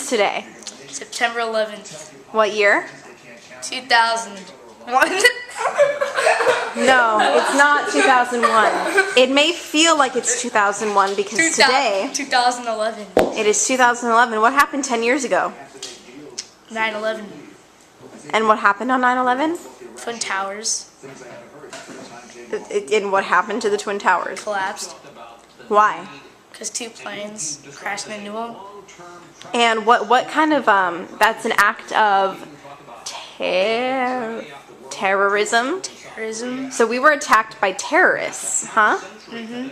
Today. September 11th, What year? 2001. No, it's not 2001. It may feel like it's 2001 because today 2011. it is 2011. What happened 10 years ago? 9/11. And what happened on 9/11? Twin Towers And what happened to the Twin Towers? collapsed Why? because two planes crashed into them. And what kind of that's an act of terrorism. Terrorism. So we were attacked by terrorists, huh? Mhm.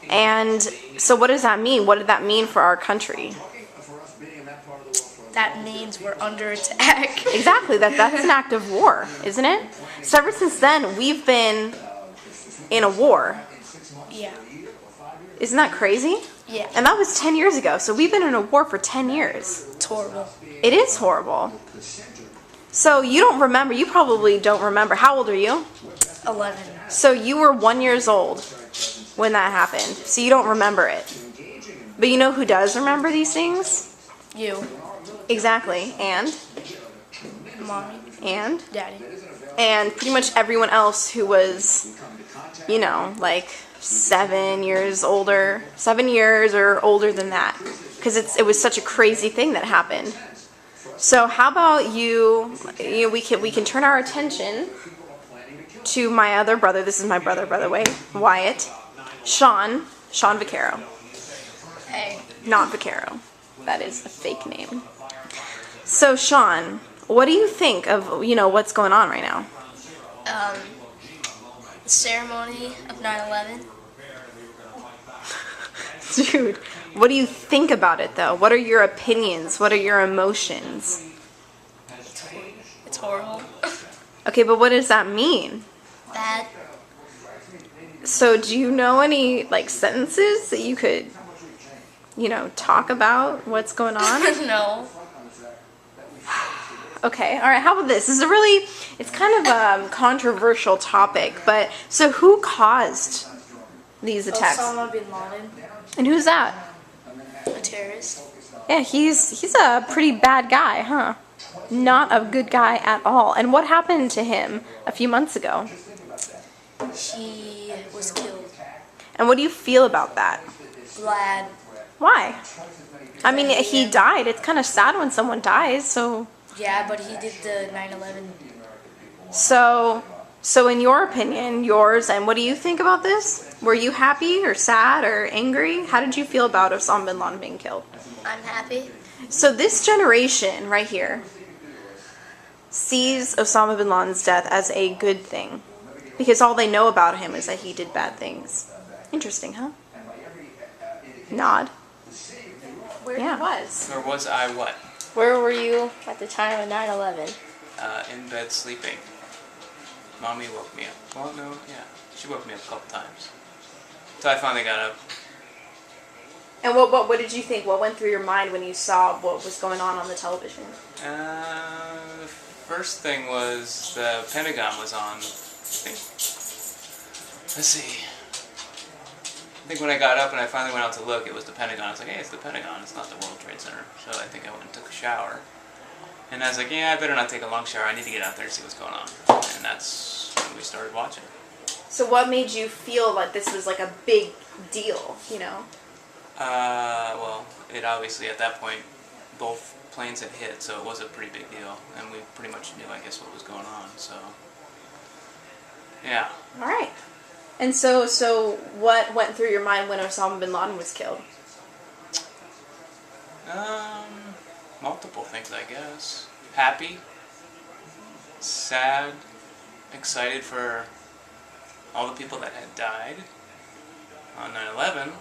And so what does that mean? What did that mean for our country? That means we're under attack. Exactly. That's an act of war, isn't it? So ever since then, we've been in a war. Yeah. Isn't that crazy? Yeah. And that was 10 years ago. So we've been in a war for 10 years. It's horrible. It is horrible. So you don't remember. You probably don't remember. How old are you? 11. So you were 1 year old when that happened. So you don't remember it. But you know who does remember these things? You. Exactly. And? Mommy. And? Daddy. And pretty much everyone else who was, you know, like 7 years older, 7 years or older than that, because it was such a crazy thing that happened. So how about we can turn our attention to my other brother. This is my brother, by the way, Wyatt, Sean Vaccaro. Hey. Not Vaccaro. That is a fake name. So Sean, what do you think of what's going on right now? The ceremony of 9/11. Dude, what do you think about it, though? What are your opinions? What are your emotions? It's horrible. Okay, but what does that mean? Bad. So do you know any, sentences that you could, talk about what's going on? No. Okay, all right, how about this? It's kind of a controversial topic, but so who caused these attacks? Osama bin Laden. And who's that? A terrorist. Yeah, he's a pretty bad guy, huh? Not a good guy at all. And what happened to him a few months ago? He was killed. And what do you feel about that? Glad. Why? I mean, he died. It's kind of sad when someone dies, so... Yeah, but he did the 9/11. So in your opinion, yours, and what do you think about this? Were you happy or sad or angry? How did you feel about Osama bin Laden being killed? I'm happy. So this generation right here sees Osama bin Laden's death as a good thing because all they know about him is that he did bad things. Interesting, huh? Nod. Where Yeah. he was. Or was I what? Where were you at the time of 9/11? In bed sleeping. Mommy woke me up. Well, no, yeah. She woke me up a couple times. So I finally got up. And what did you think? What went through your mind when you saw what was going on the television? The first thing was the Pentagon was on. Let's see. I think when I got up and I finally went out to look, it was the Pentagon. I was like, hey, it's the Pentagon. It's not the World Trade Center. So I think I went and took a shower. And I was like, yeah, I better not take a long shower. I need to get out there and see what's going on. And that's when we started watching. So what made you feel like this was like a big deal, Well, it obviously at that point, both planes had hit, so it was a pretty big deal. And we pretty much knew, I guess, what was going on, so... Yeah. All right. And so what went through your mind when Osama bin Laden was killed? Multiple things, I guess. Happy, sad, excited for all the people that had died on 9/11,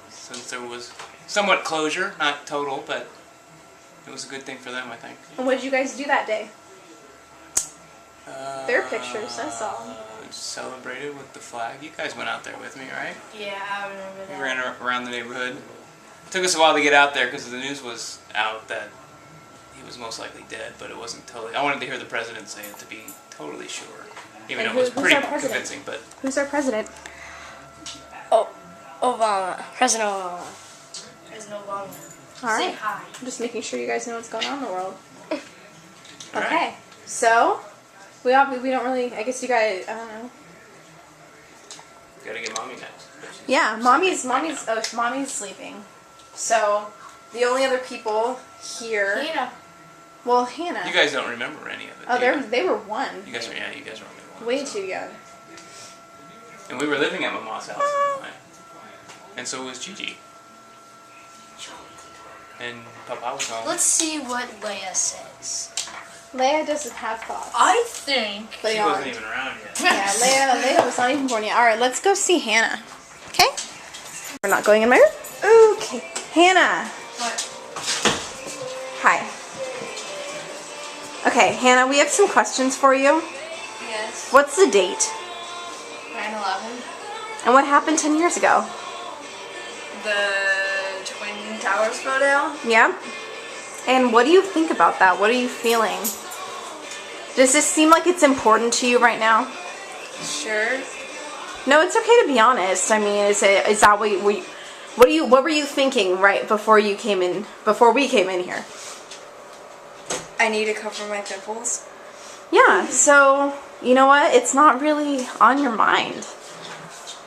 since there was somewhat closure, not total, but it was a good thing for them, I think. And what did you guys do that day? There are pictures, I saw them. Celebrated with the flag. You guys went out there with me, right? Yeah, I remember that. We ran around the neighborhood. It took us a while to get out there because the news was out that he was most likely dead, but it wasn't totally... I wanted to hear the president say it to be totally sure. Even though it was pretty convincing, but... Who's our president? Oh, Obama. President Obama. President Obama. All Say right. hi. I'm just making sure you guys know what's going on in the world. All Okay. right. So, we don't really, I guess you guys, I don't know. Gotta get mommy next. Yeah, mommy's sleeping. So, the only other people here, Hannah. well, Hannah. You guys don't remember any of it. Oh, do you? they were one. You guys were only one. Way so. too young. And we were living at my mom's house at the time. And so was Gigi. And Papa was home. Let's see what Leia says. Leia doesn't have thoughts. I think. She Leia. wasn't even around yet. Yeah, Leia was not even born yet. All right, let's go see Hannah. Okay? We're not going in my room. Okay, Hannah. What? Hi. Okay, Hannah, we have some questions for you. Yes. What's the date? 9/11. And what happened 10 years ago? The Twin Towers fell down. Yeah? And what do you think about that? What are you feeling? Does this seem like it's important to you right now? Sure. No, it's okay to be honest. I mean, is that what were you thinking right before we came in here? I need to cover my pimples. Yeah, so, you know what? It's not really on your mind.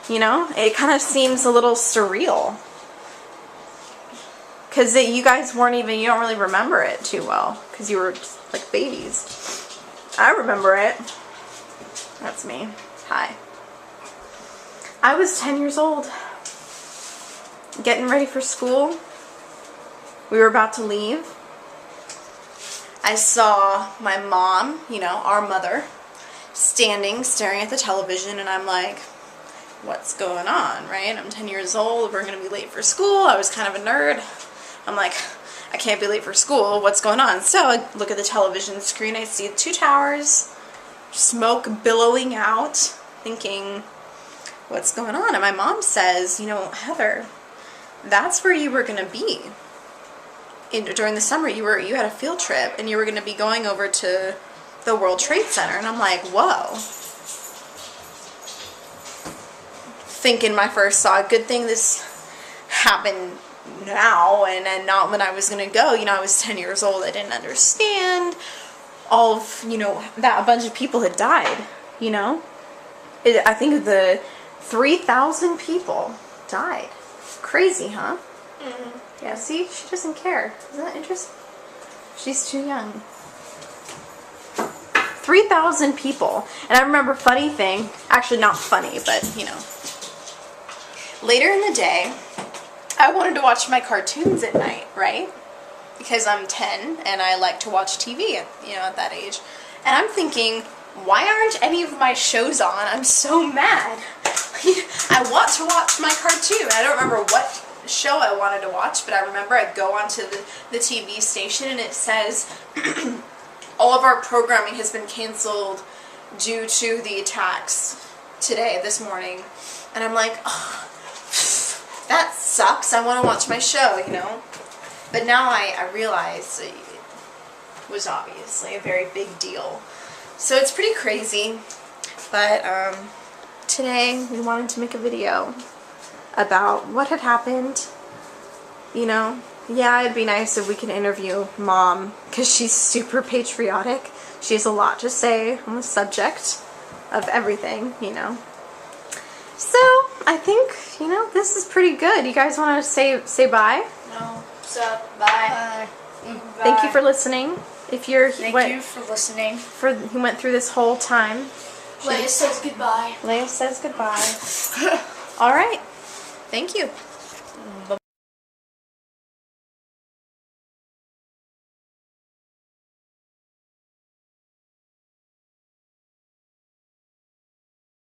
You know? It kind of seems a little surreal. Because you guys you don't really remember it too well. Because you were just like babies. I remember it. That's me. Hi. I was 10 years old. Getting ready for school. We were about to leave. I saw my mom, our mother, staring at the television, and I'm like, what's going on, right? I'm 10 years old, we're going to be late for school. I was kind of a nerd. I'm like, I can't be late for school. What's going on? So I look at the television screen. I see 2 towers, smoke billowing out, thinking, what's going on? And my mom says, Heather, that's where you were going to be. During the summer, you had a field trip, and you were going to be going over to the World Trade Center. And I'm like, whoa. Thinking my first thought, good thing this happened now and not when I was going to go. I was 10 years old. I didn't understand all of, that a bunch of people had died, I think the 3,000 people died. Crazy, huh? Mm-hmm. Yeah, see? She doesn't care. Isn't that interesting? She's too young. 3,000 people. And I remember funny thing, actually not funny, but, later in the day, I wanted to watch my cartoons at night, right? Because I'm 10 and I like to watch TV at that age. And I'm thinking, why aren't any of my shows on? I'm so mad. I want to watch my cartoon. I don't remember what show I wanted to watch, but I remember I go onto the TV station and it says all of our programming has been canceled due to the attacks this morning. And I'm like, oh, that sucks. I want to watch my show, But now I realize it was obviously a very big deal. So it's pretty crazy. But today we wanted to make a video about what had happened. Yeah, it'd be nice if we could interview Mom, because she's super patriotic. She has a lot to say on the subject of everything, So, I think, this is pretty good. You guys want to say bye? No. What's up? Bye. Thank you for listening. If you're Thank you for listening. He went through this whole time. Leia says goodbye. Leia says goodbye. All right. Thank you.